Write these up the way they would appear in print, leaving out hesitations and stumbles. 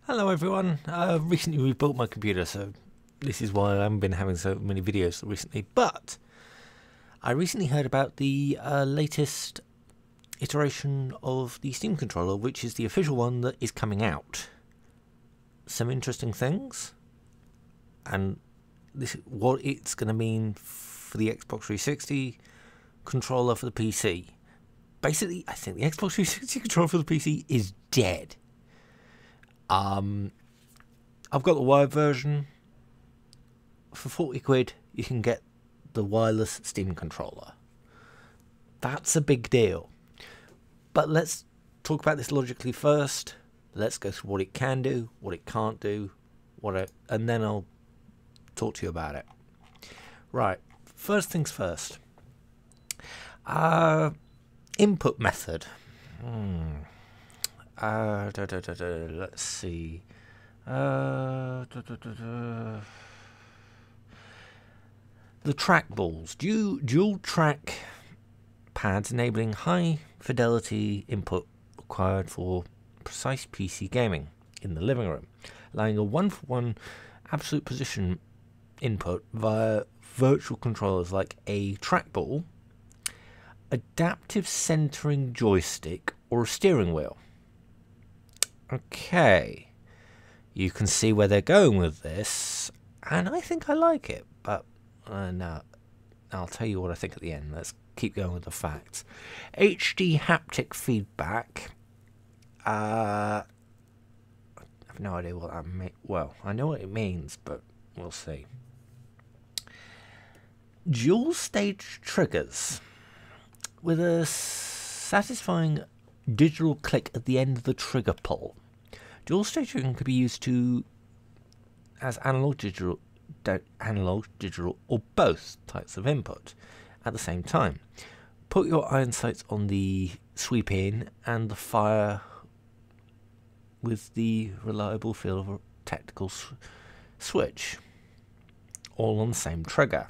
Hello everyone, I've recently rebuilt my computer, so this is why I haven't been having so many videos recently, but I recently heard about the latest iteration of the Steam controller, which is the official one that is coming out. Some interesting things, and this what it's going to mean for the Xbox 360 controller for the PC. Basically, I think the Xbox 360 controller for the PC is dead. I've got the wired version. For 40 quid, you can get the wireless Steam controller. That's a big deal. But let's talk about this logically first. Let's go through what it can do, what it can't do, and then I'll talk to you about it. Right, first things first. Input method. Let's see. The trackballs. Dual track pads enabling high fidelity input required for precise PC gaming in the living room, allowing a one-for-one absolute position input via virtual controllers like a trackball, adaptive centering joystick, or a steering wheel. Okay, you can see where they're going with this, and I think I like it, but no, I'll tell you what I think at the end. Let's keep going with the facts. HD haptic feedback. I have no idea what that means. Well, I know what it means, but we'll see. Dual stage triggers with a satisfying digital click at the end of the trigger pull. Dual stage triggering can be used as analog, digital, or both types of input at the same time. Put your iron sights on the sweep in and the fire with the reliable feel of a tactical switch, all on the same trigger.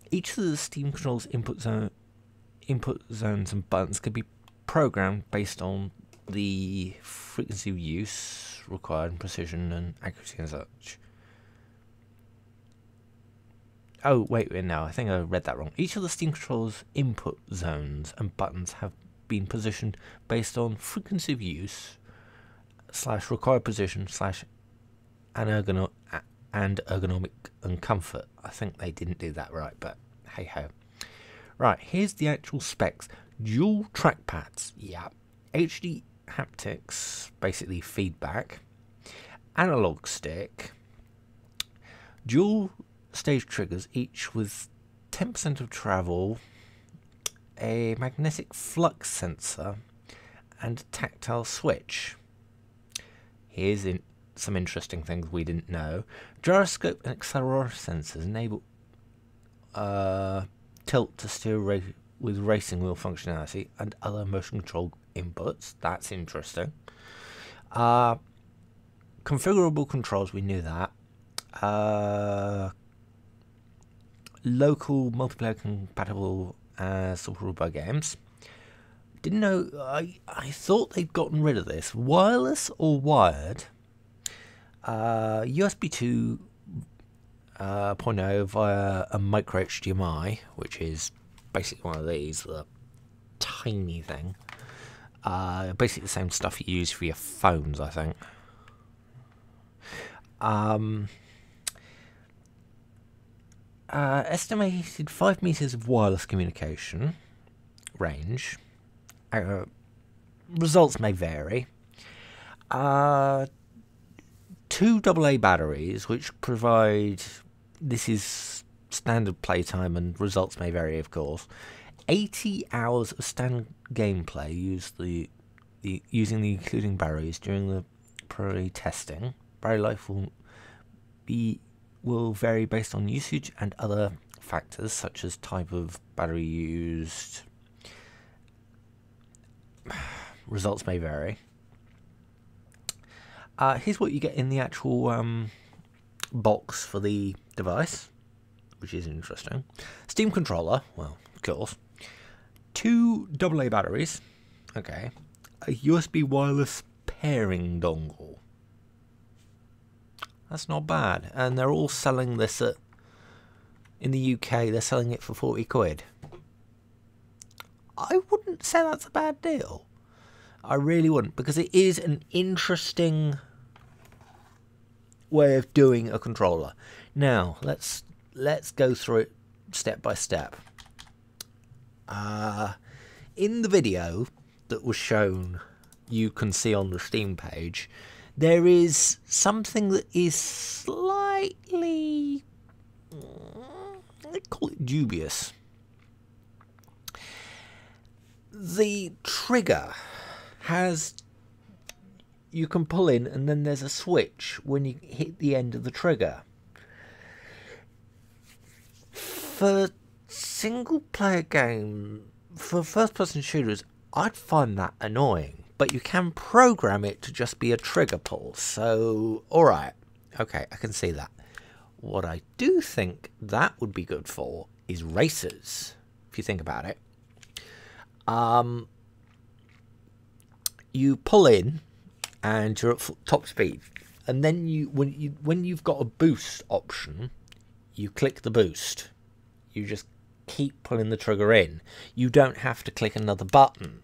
Each of the Steam controller's input zones and buttons can be programmed based on the frequency of use required, and precision and accuracy and such. Oh, wait, no, I think I read that wrong. Each of the Steam controller's input zones and buttons have been positioned based on frequency of use / required position / and ergonomic and comfort. I think they didn't do that right, but hey ho. Right, here's the actual specs. Dual trackpads, yeah. HD haptics, basically feedback. Analog stick. Dual stage triggers, each with 10% of travel. A magnetic flux sensor. And a tactile switch. Here's some interesting things we didn't know. Gyroscope and accelerometer sensors enable tilt to steer with racing wheel functionality and other motion control inputs. That's interesting. Configurable controls, we knew that. Local multiplayer compatible software games. Didn't know. I thought they'd gotten rid of this. Wireless or wired. USB 2.0 via a micro HDMI, which is basically one of these, the tiny thing. Basically the same stuff you use for your phones, I think. Estimated 5 meters of wireless communication range. Results may vary. 2 AA batteries, which provide, this is standard playtime and results may vary, of course. 80 hours of standard gameplay using the including batteries during the pre testing. Battery life will vary based on usage and other factors such as type of battery used. Results may vary. Here's what you get in the actual box for the device, which is interesting. Steam controller, well, of course. 2 AA batteries, okay. a USB wireless pairing dongle. That's not bad. And they're all selling this at, in the UK, they're selling it for 40 quid. I wouldn't say that's a bad deal. I really wouldn't, because it is an interesting way of doing a controller. Now, let's go through it step by step. In the video that was shown, you can see on the Steam page, there is something that is slightly, I call it dubious. The trigger has, you can pull in and then there's a switch when you hit the end of the trigger. For single player game, for first person shooters, I'd find that annoying, but you can program it to just be a trigger pull, so alright, okay, I can see that. What I do think that would be good for is racers, if you think about it. You pull in and you're at top speed, and then when you've got a boost option, you click the boost. You just keep pulling the trigger in. You don't have to click another button,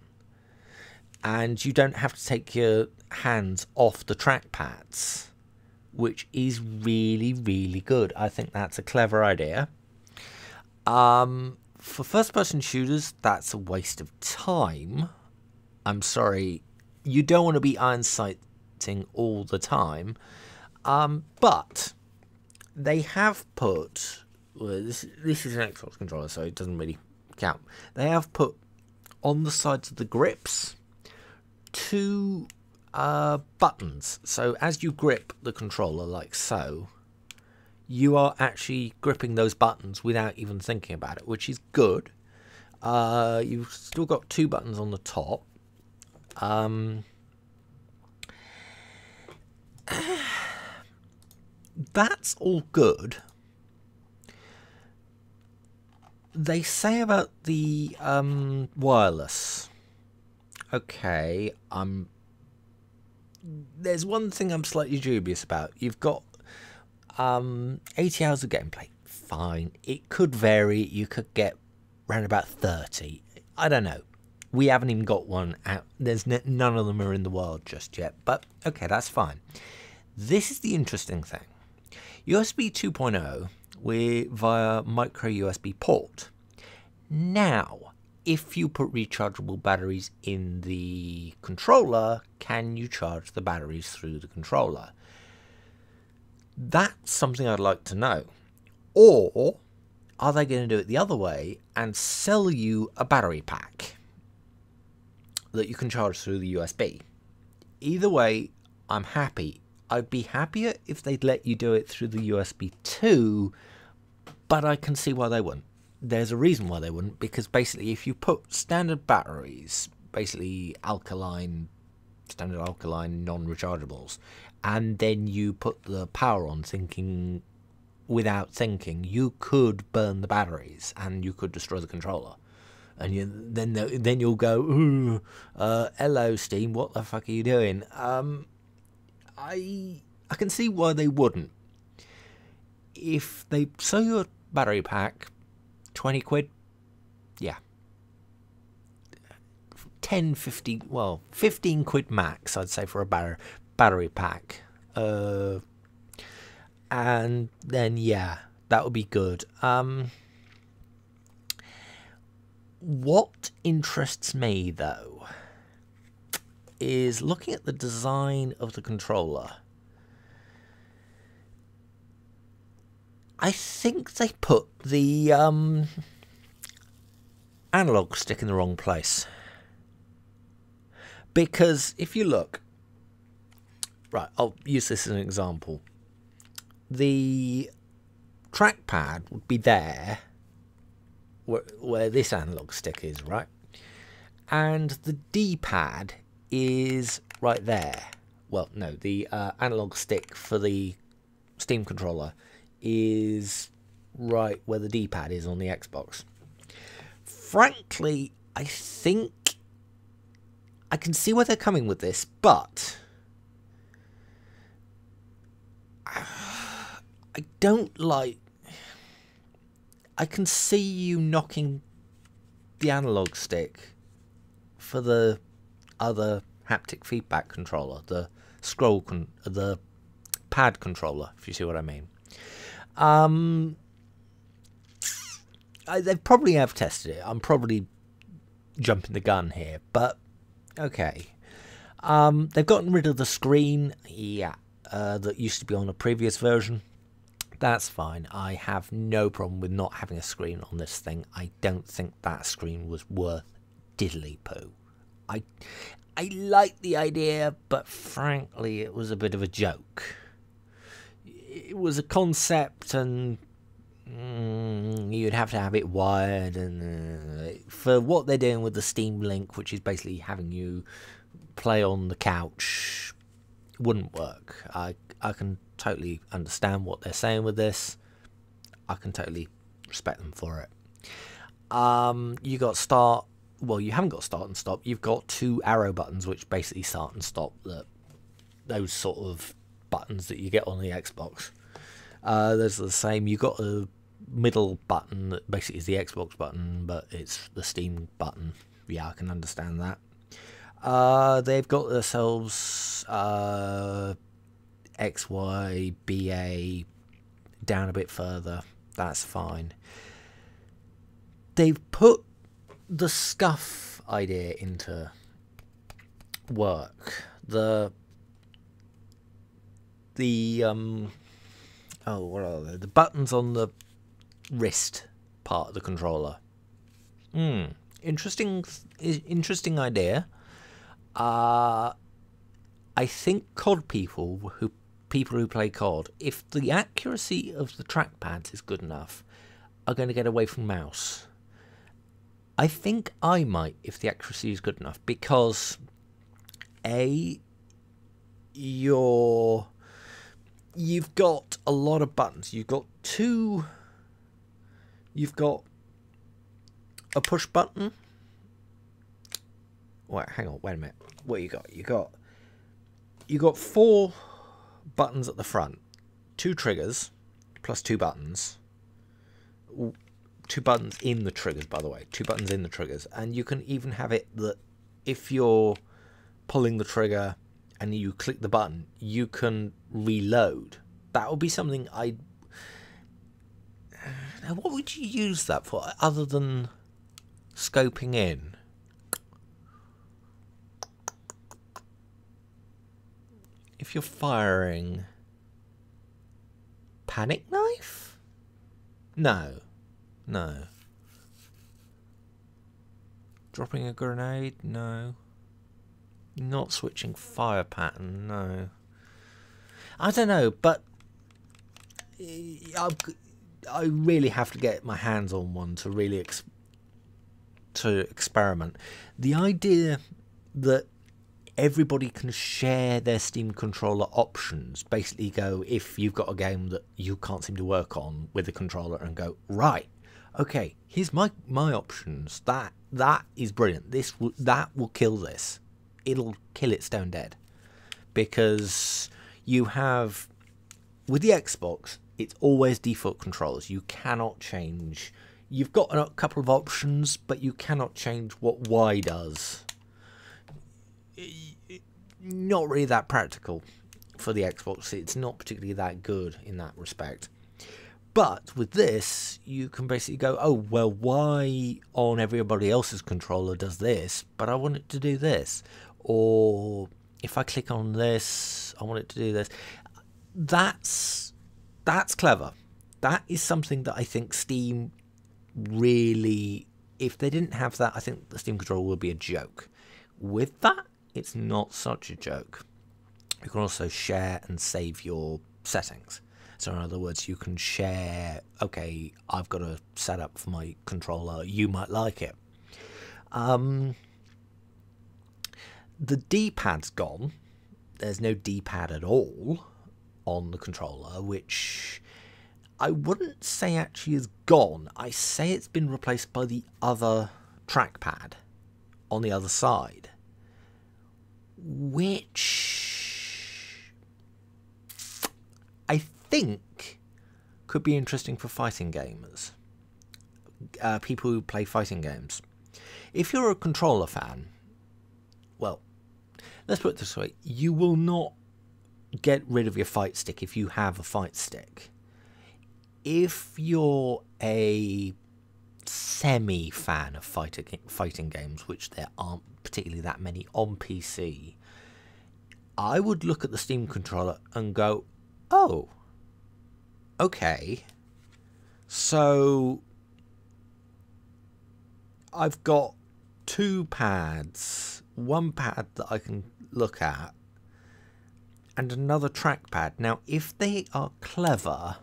and you don't have to take your hands off the trackpads, which is really, really good. I think that's a clever idea. For first-person shooters, that's a waste of time. I'm sorry, you don't want to be iron sighting all the time, but they have put, well, this is an Xbox controller, so it doesn't really count. They have put on the sides of the grips 2 buttons. So as you grip the controller like so, you are actually gripping those buttons without even thinking about it, which is good. You've still got 2 buttons on the top. That's all good. They say about the wireless. Okay, there's one thing I'm slightly dubious about. You've got 80 hours of gameplay. Fine. It could vary. You could get around about 30. I don't know. We haven't even got one out. There's none of them are in the world just yet. But okay, that's fine. This is the interesting thing. USB 2.0 via micro USB port. Now, if you put rechargeable batteries in the controller, can you charge the batteries through the controller? That's something I'd like to know. Or are they going to do it the other way and sell you a battery pack that you can charge through the USB? Either way, I'm happy. I'd be happier if they'd let you do it through the USB 2, but I can see why they wouldn't. There's a reason why they wouldn't, because basically if you put standard batteries, basically standard alkaline non-rechargeables, and then you put the power on without thinking, you could burn the batteries and you could destroy the controller. And then you'll go, ooh, hello Steam, what the fuck are you doing? I can see why they wouldn't. If they sell you a battery pack, 20 quid, yeah. 10, 15, well, 15 quid max, I'd say, for a battery pack. And then, yeah, that would be good. What interests me, though, is looking at the design of the controller. I think they put the analog stick in the wrong place. Because if you look, right, I'll use this as an example. The trackpad would be there, where this analog stick is, right? And the D-pad is right there. Well, no, the analog stick for the Steam controller is right where the D-pad is on the Xbox. Frankly, I think I can see where they're coming with this, but I don't like... I can see you knocking the analog stick for the other haptic feedback controller, the the pad controller, if you see what I mean. They probably have tested it. I'm probably jumping the gun here, but okay. They've gotten rid of the screen, that used to be on a previous version. That's fine. I have no problem with not having a screen on this thing. I don't think that screen was worth diddly poo. I like the idea, but frankly, it was a bit of a joke. It was a concept, and you'd have to have it wired, and for what they're doing with the Steam Link, which is basically having you play on the couch, wouldn't work. I can totally understand what they're saying with this. I can totally respect them for it. You got start. Well, you haven't got start and stop. You've got two arrow buttons, which basically start and stop. Those sort of buttons that you get on the Xbox. There's the same. You got a middle button that basically is the Xbox button, but it's the Steam button. Yeah, I can understand that. They've got themselves X, Y, BA down a bit further. That's fine. They've put the scuff idea into work. The what are they? The buttons on the wrist part of the controller. Interesting idea. I think COD people who play COD, if the accuracy of the trackpads is good enough, are going to get away from mouse. I think I might if the accuracy is good enough, because you've got a lot of buttons. You've got a push button. Wait, hang on, wait a minute. What you got? You got 4 buttons at the front, 2 triggers, plus 2 buttons. 2 buttons in the triggers, by the way. 2 buttons in the triggers. And you can even have it that if you're pulling the trigger and you click the button, you can reload. That would be something I... Now, what would you use that for, other than scoping in? If you're firing... Panic knife? No. No. Dropping a grenade? No. Not switching fire pattern? No. I don't know, but I really have to get my hands on one to really experiment. The idea that everybody can share their Steam controller options, basically go, if you've got a game that you can't seem to work on with the controller, and go, right, okay, here's my options. That is brilliant. That will kill this. It'll kill it stone dead. Because you have, with the Xbox, it's always default controls. You cannot change. You've got a couple of options, but you cannot change what Y does. Not really that practical for the Xbox. It's not particularly that good in that respect. But with this, you can basically go, oh, well, Y on everybody else's controller does this, but I want it to do this. Or if I click on this, I want it to do this. That's clever. That is something that I think Steam really, if they didn't have that, I think the Steam controller would be a joke. With that, it's not such a joke. You can also share and save your settings. So in other words, you can share, okay, I've got a setup for my controller, you might like it. The D-pad's gone. There's no D-pad at all on the controller, which I wouldn't say actually is gone. I say it's been replaced by the other trackpad on the other side. which I think could be interesting for fighting gamers, people who play fighting games. If you're a controller fan, well, let's put it this way, you will not get rid of your fight stick if you have a fight stick. If you're a semi-fan of fighting games, which there aren't particularly that many on PC, I would look at the Steam controller and go, oh, okay, so I've got two pads, one pad that I can look at, and another trackpad. Now, if they are clever,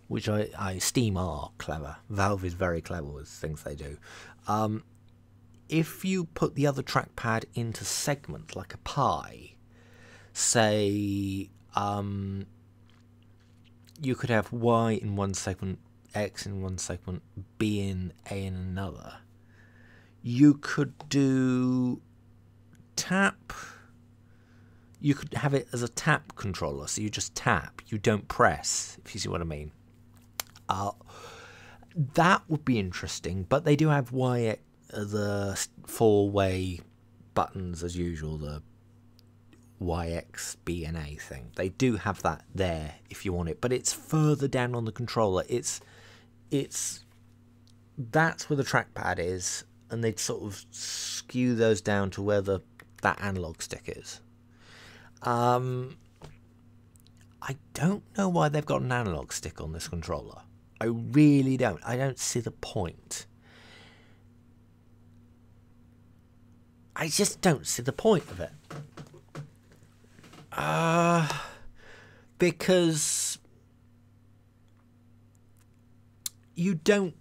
which Steam are clever, Valve is very clever with things they do, if you put the other trackpad into segments like a pie, say, you could have Y in one segment, X in one segment, B in A in another. You could do tap. You could have it as a tap controller, so you just tap, you don't press, if you see what I mean. That would be interesting, but they do have the four-way buttons as usual, the YX, B and A thing. They do have that there if you want it, but it's further down on the controller. That's where the trackpad is, and they'd sort of skew those down to where that analog stick is. I don't know why they've got an analog stick on this controller. I really don't. I don't see the point. I just don't see the point of it. Because you don't...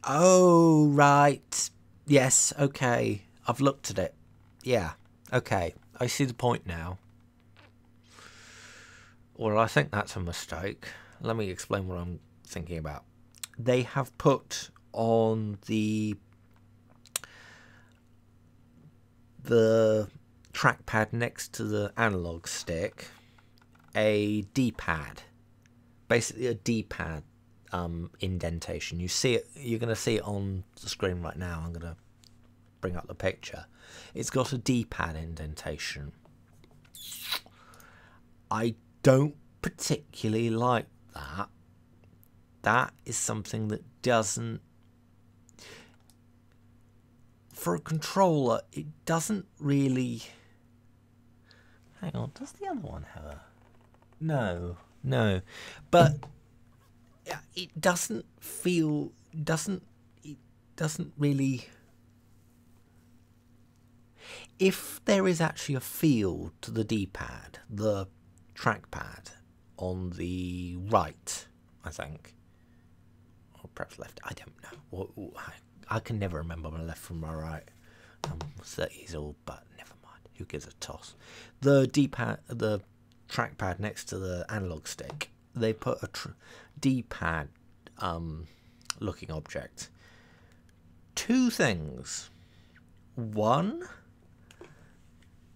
Oh, right. Yes, okay. I've looked at it. Yeah, okay. I see the point now. Well, I think that's a mistake. Let me explain what I'm thinking about. They have put on the trackpad next to the analog stick a D-pad, basically a D-pad indentation. You see it. You're going to see it on the screen right now. I'm going to bring up the picture. It's got a D-pad indentation. I don't particularly like that. That is something that doesn't... For a controller, it doesn't really... Hang on, does the other one have a... No. But it doesn't feel... It doesn't really... If there is actually a feel to the D-pad, the trackpad on the right, I think, or perhaps left, I don't know. I can never remember my left from my right. I'm 30 years old, but never mind. Who gives a toss? The D-pad, the trackpad next to the analog stick, they put a D-pad looking object. Two things. One,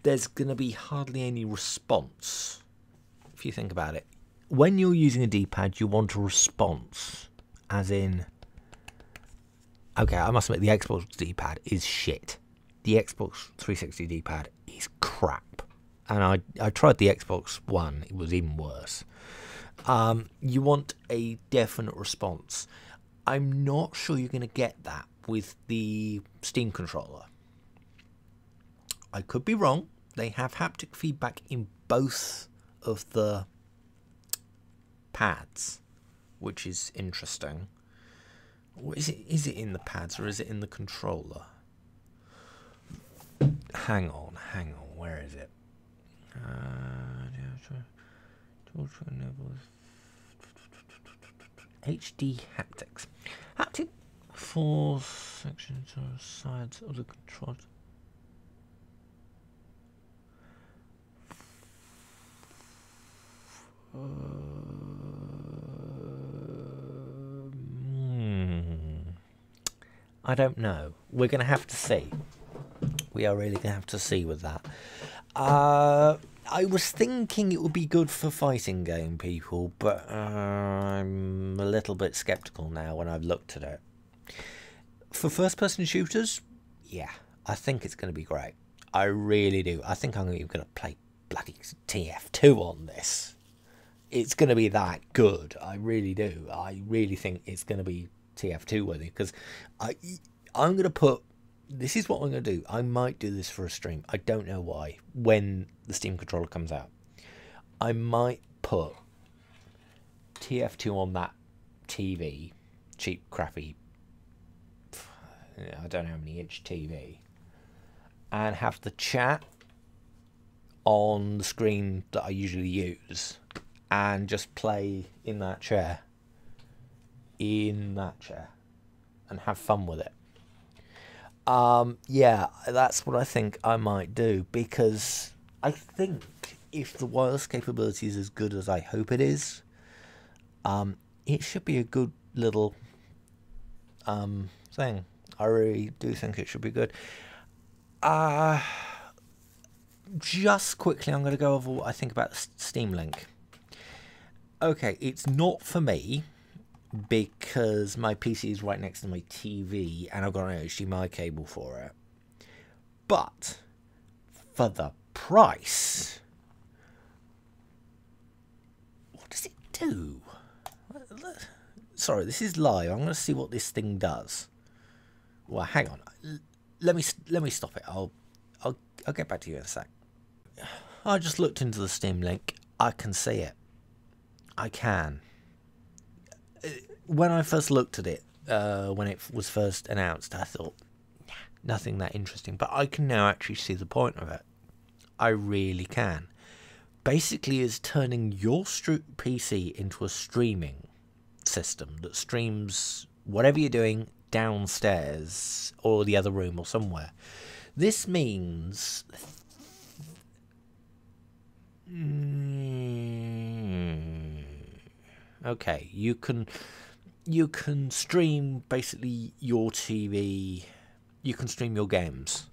there's going to be hardly any response. If you think about it, when you're using a D-pad, you want a response, as in, okay, I must admit the Xbox D-pad is shit. The Xbox 360 D-pad is crap, and I tried the Xbox One; it was even worse. You want a definite response. I'm not sure you're going to get that with the Steam controller. I could be wrong. They have haptic feedback in both of the pads, which is interesting. Is it in the pads or is it in the controller? Hang on, where is it? HD haptics. Haptic force sections or sides of the controller. I don't know. We're going to have to see. We are really going to have to see with that. I was thinking it would be good for fighting game people, but I'm a little bit skeptical now when I've looked at it. For first-person shooters, yeah, I think it's going to be great. I really do. I think I'm even going to play bloody TF2 on this. It's going to be that good. I really do. I really think it's going to be TF2 worthy, because I'm going to put... This is what I'm going to do. I might do this for a stream. I don't know why. When the Steam controller comes out, I might put TF2 on that TV, cheap, crappy, I don't know how many inch TV, and have the chat on the screen that I usually use, and just play in that chair, and have fun with it. Yeah, that's what I think I might do, because I think if the wireless capability is as good as I hope it is, it should be a good little thing. I really do think it should be good. Just quickly, I'm going to go over what I think about Steam Link. Okay, it's not for me, because my PC is right next to my TV and I've got an HDMI cable for it. But for the price, what does it do? Sorry, this is live. I'm going to see what this thing does. Well, hang on. Let me stop it. I'll get back to you in a sec. I just looked into the Steam Link. I can see it. I can. When I first looked at it, when it was first announced, I thought, nah, nothing that interesting. But I can now actually see the point of it. I really can. Basically, it's turning your PC into a streaming system that streams whatever you're doing downstairs or the other room or somewhere. This means... Okay, you can stream basically your TV, you can stream your games.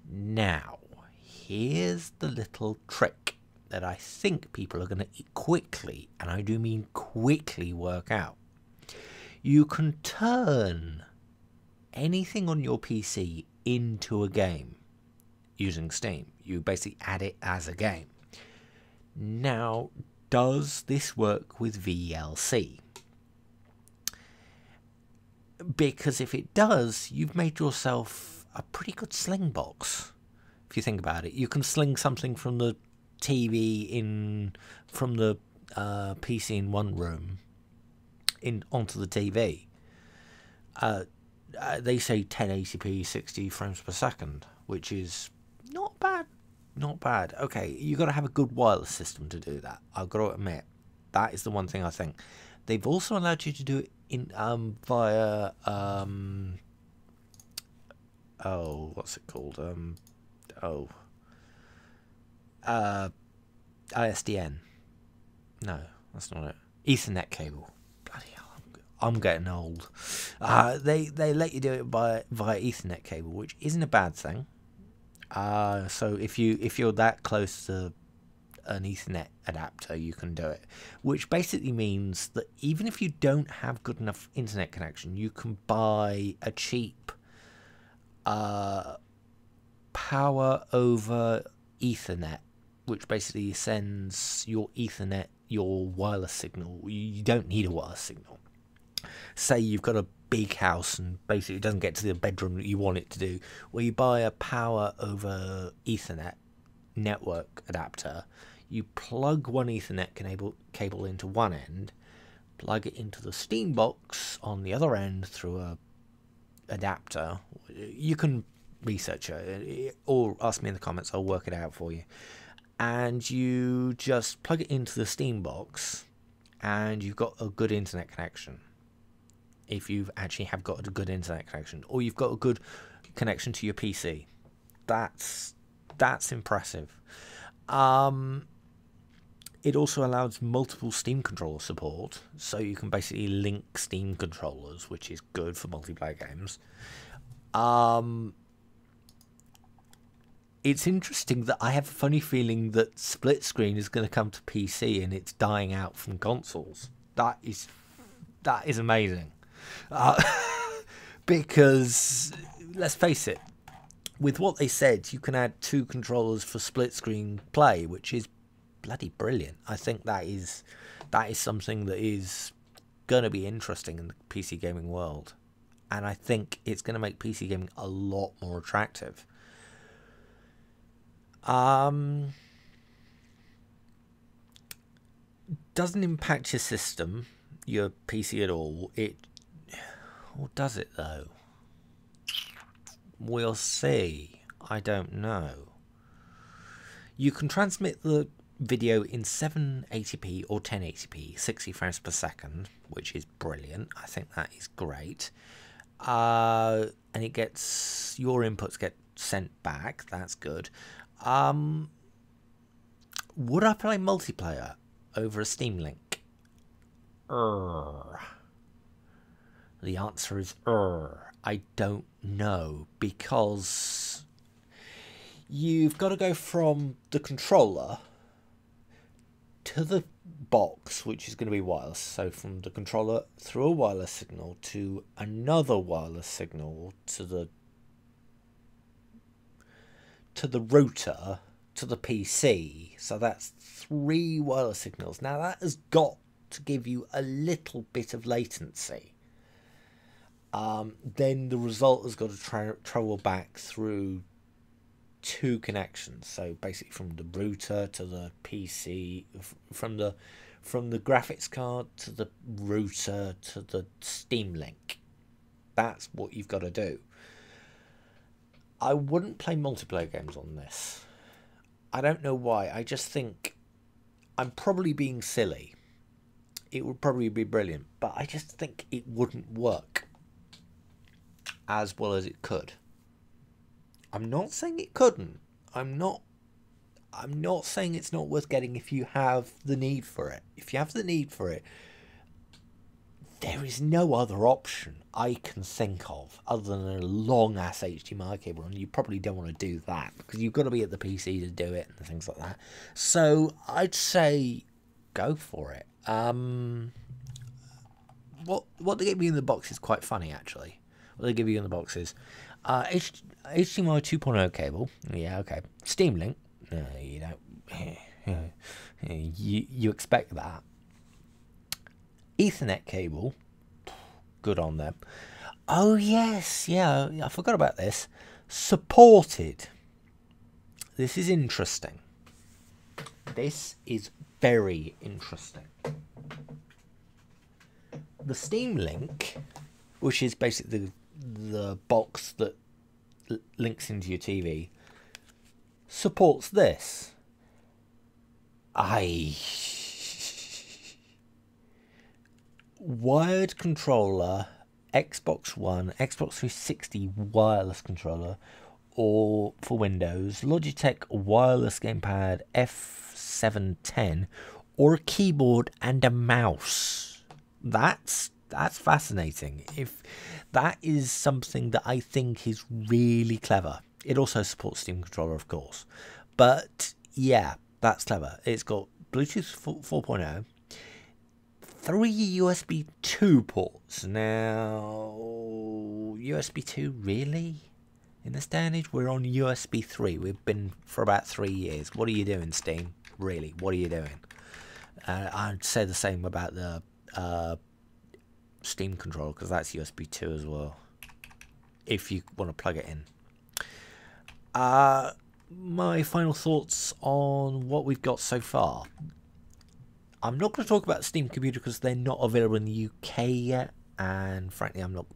Now, here's the little trick that I think people are going to quickly, and I do mean quickly, work out. You can turn anything on your PC into a game using Steam. You basically add it as a game. Now, does this work with VLC? Because if it does, you've made yourself a pretty good sling box. If you think about it, you can sling something from the TV from the PC in one room onto the TV. They say 1080p 60 frames per second, which is not bad. Not bad. Okay, you've got to have a good wireless system to do that. I've got to admit, that is the one thing I think. They've also allowed you to do it in via what's it called? ISDN. No, that's not it. Ethernet cable. Bloody hell, I'm getting old. They let you do it via Ethernet cable, which isn't a bad thing. So if you're that close to an Ethernet adapter, you can do it, which basically means that even if you don't have good enough internet connection, you can buy a cheap power over Ethernet, which basically sends your Ethernet, your wireless signal. You don't need a wireless signal. Say you've got a big house and basically it doesn't get to the bedroom that you want it to do, well, you buy a power over Ethernet network adapter. You plug one Ethernet cable into one end, plug it into the Steam box on the other end through a adapter. You can research it or ask me in the comments, I'll work it out for you. And you just plug it into the Steam box and you've got a good internet connection. If you've actually have got a good internet connection, or you've got a good connection to your PC, that's impressive. It also allows multiple Steam controller support, so you can basically link Steam controllers, which is good for multiplayer games. it's interesting that I have a funny feeling that split screen is going to come to PC and it's dying out from consoles. That is amazing. Because let's face it, with what they said, you can add 2 controllers for split screen play, which is bloody brilliant. I think that is something that is going to be interesting in the PC gaming world, and I think it's going to make PC gaming a lot more attractive. Doesn't impact your system, your PC at all. Or does it though? We'll see. I don't know. You can transmit the video in 780p or 1080p, 60 frames per second, which is brilliant. I think that is great. And it gets, your inputs get sent back. That's good. Would I play multiplayer over a Steam Link? The answer is I don't know, because you've got to go from the controller to the box, which is going to be wireless. So from the controller through a wireless signal to another wireless signal to the router to the PC. So that's 3 wireless signals. Now that has got to give you a little bit of latency. Then the result has got to travel back through 2 connections. So basically from the router to the PC, from the graphics card to the router to the Steam Link. That's what you've got to do. I wouldn't play multiplayer games on this. I don't know why. I just think I'm probably being silly. It would probably be brilliant, but I just think it wouldn't work as well as it could. I'm not saying it couldn't. I'm not saying it's not worth getting if you have the need for it. If you have the need for it, there is no other option I can think of other than a long-ass HDMI cable, and you probably don't want to do that because you've got to be at the PC to do it and things like that. So I'd say go for it. What they give you in the box is quite funny, actually. What they give you in the box is HDMI 2.0 cable. Yeah, okay. Steam Link. No, you don't. You expect that. Ethernet cable. Good on them. Oh yes, yeah, I forgot about this. Supported. This is interesting. This is very interesting. The Steam Link, which is basically the box that links into your TV, supports this. Wired controller, Xbox One, Xbox 360 wireless controller, or for Windows, Logitech wireless gamepad F710, or a keyboard and a mouse. That's fascinating. If that is something that I think is really clever. It also supports Steam Controller, of course, but yeah, that's clever. It's got Bluetooth 4.0. 3 USB 2 ports. Now, USB 2, really? In this day and age, we're on USB 3. We've been for about 3 years. What are you doing, Steam? Really, what are you doing? I'd say the same about the Steam controller, because that's USB 2 as well, if you want to plug it in. My final thoughts on what we've got so far. I'm not going to talk about Steam Computer because they're not available in the UK yet, and frankly, I'm not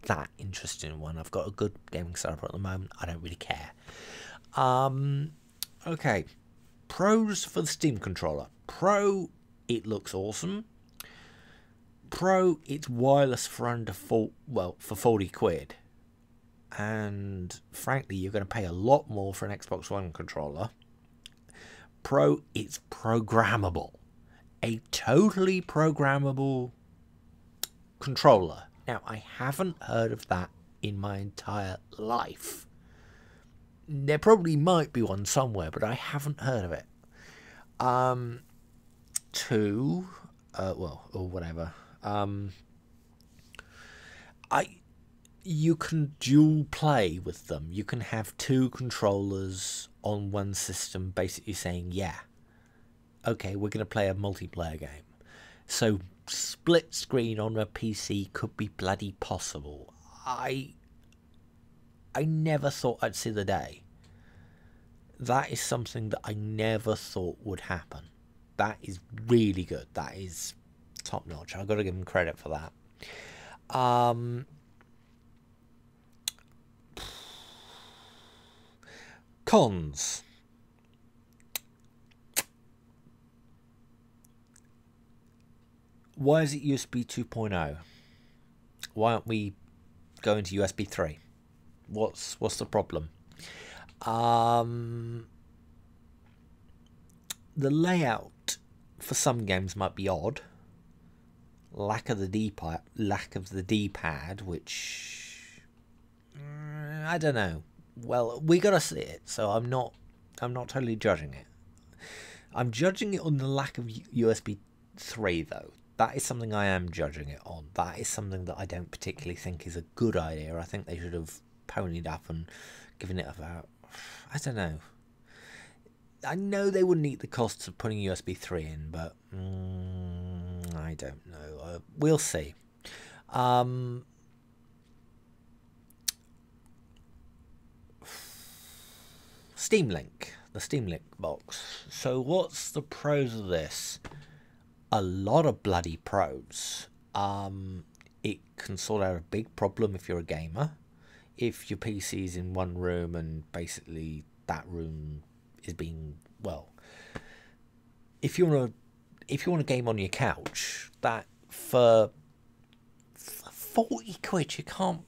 that interested in one. I've got a good gaming setup at the moment. I don't really care. Okay, pros for the Steam controller. Pro, it looks awesome. Pro, it's wireless for under for 40 quid. And frankly, you're going to pay a lot more for an Xbox One controller. Pro, it's programmable. A totally programmable controller. Now, I haven't heard of that in my entire life. There probably might be one somewhere, but I haven't heard of it. Two, well, or whatever. You can dual play with them. You can have two controllers on one system, basically saying, yeah, okay, we're going to play a multiplayer game. So split screen on a PC could be bloody possible. I never thought I'd see the day. That is something that I never thought would happen. That is really good. That is top notch. I've got to give them credit for that. Cons. Why is it USB 2.0? Why aren't we going to USB 3? What's the problem? The layout for some games might be odd. Lack of the D-pad, which I don't know. Well, we gotta see it, so I'm not totally judging it. I'm judging it on the lack of USB 3 though. That is something I am judging it on. That is something that I don't particularly think is a good idea. I think they should have ponied up and given it about, I don't know. I know they wouldn't eat the costs of putting USB 3 in, but I don't know. We'll see. Steam Link, the Steam Link box. So what's the pros of this? A lot of bloody pros. It can sort out a big problem if you're a gamer. If your PC is in one room and basically that room is being, well, if you want to game on your couch, that for 40 quid you can't,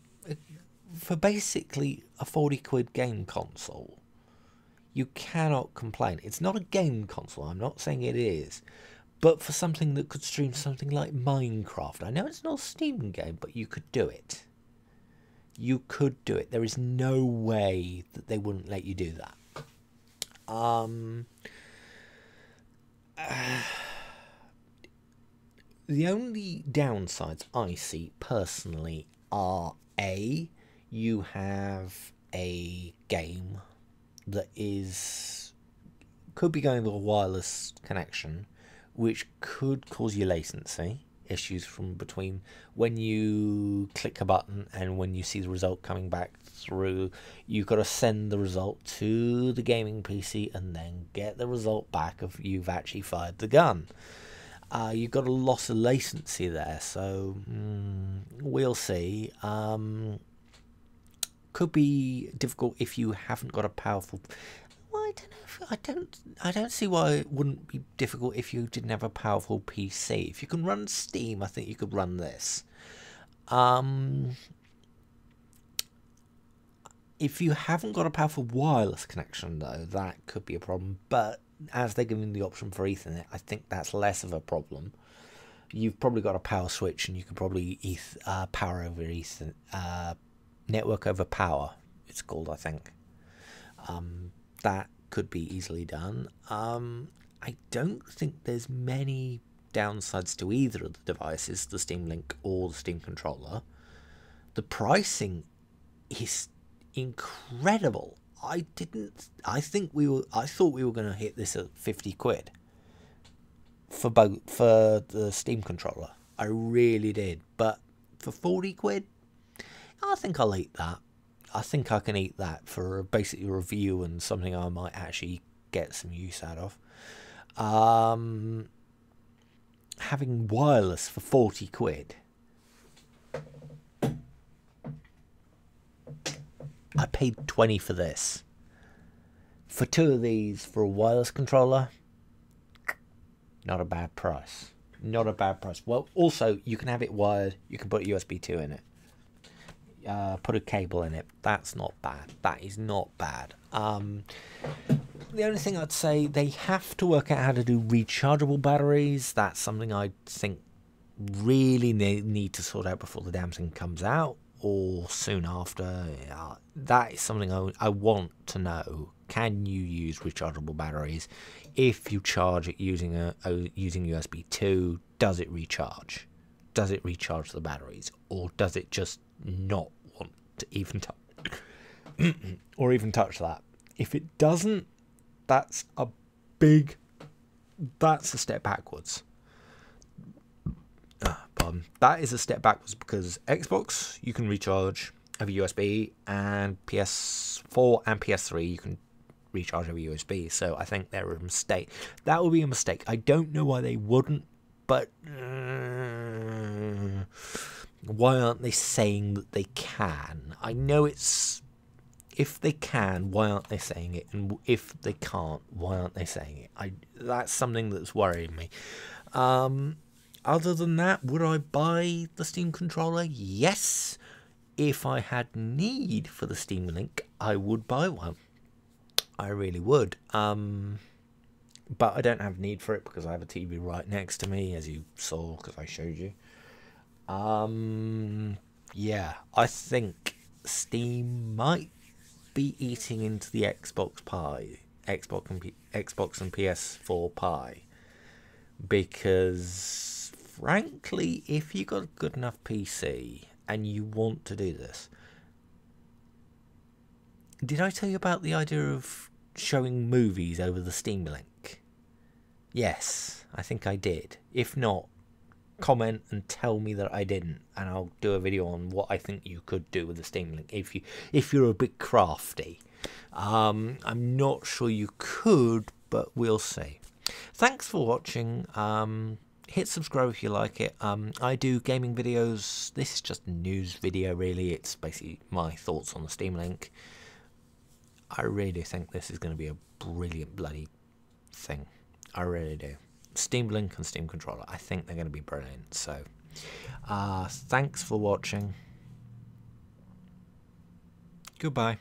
for basically a 40 quid game console, you cannot complain. It's not a game console, I'm not saying it is, but for something that could stream something like Minecraft, I know it's not a Steam game, but you could do it. You could do it. There is no way that they wouldn't let you do that. The only downsides I see personally are you have a game that could be going with a wireless connection, which could cause you latency issues from between when you click a button and when you see the result coming back through. You've got to send the result to the gaming PC and then get the result back if you've actually fired the gun. You've got a loss of latency there, so we'll see. Could be difficult if you haven't got a powerful. Well, I don't see why it wouldn't be difficult if you didn't have a powerful PC. If you can run Steam, I think you could run this. If you haven't got a powerful wireless connection, though, that could be a problem. But as they're giving the option for Ethernet, I think that's less of a problem. You've probably got a power switch, and you can probably power over Ethernet, network over power. It's called, I think. That could be easily done. I don't think there's many downsides to either of the devices, the Steam Link or the Steam Controller. The pricing is incredible. I thought we were going to hit this at 50 quid for the Steam Controller. I really did, but for 40 quid, I think I'll eat that. I think I can eat that for basically a review and something I might actually get some use out of. Having wireless for 40 quid. I paid 20 for this. For two of these, for a wireless controller, not a bad price. Not a bad price. Well, also, you can have it wired. You can put USB 2 in it. Put a cable in it. That's not bad. That is not bad. The only thing I'd say, they have to work out how to do rechargeable batteries. That's something I think really need to sort out before the damn thing comes out. or soon after. That is something I want to know. Can you use rechargeable batteries? If you charge it using using USB 2, does it recharge? Does it recharge the batteries, or does it just not want to even touch or even touch that? If it doesn't, that's a step backwards. Pardon. That is a step backwards, because Xbox you can recharge over USB, and PS4 and PS3 you can recharge over USB. So I think they're a mistake. That would be a mistake. I don't know why they wouldn't, but why aren't they saying that they can? I know it's, if they can, why aren't they saying it? And if they can't, why aren't they saying it? That's something that's worrying me. Other than that, would I buy the Steam controller? Yes. If I had need for the Steam Link, I would buy one. I really would. But I don't have need for it because I have a TV right next to me, as you saw, because I showed you. Yeah, I think Steam might be eating into the Xbox pie, Xbox and PS4 pie, because frankly, if you got a good enough PC and you want to do this, did I tell you about the idea of showing movies over the Steam Link? Yes, I think I did. If not, comment and tell me that I didn't, and I'll do a video on what I think you could do with the Steam Link if you're a bit crafty. I'm not sure you could, but we'll see. Thanks for watching. Hit subscribe if you like it. I do gaming videos. This is just a news video, really. It's basically my thoughts on the Steam Link. I really do think this is going to be a brilliant bloody thing. I really do. Steam Link and Steam Controller, I think they're going to be brilliant. So, thanks for watching. Goodbye.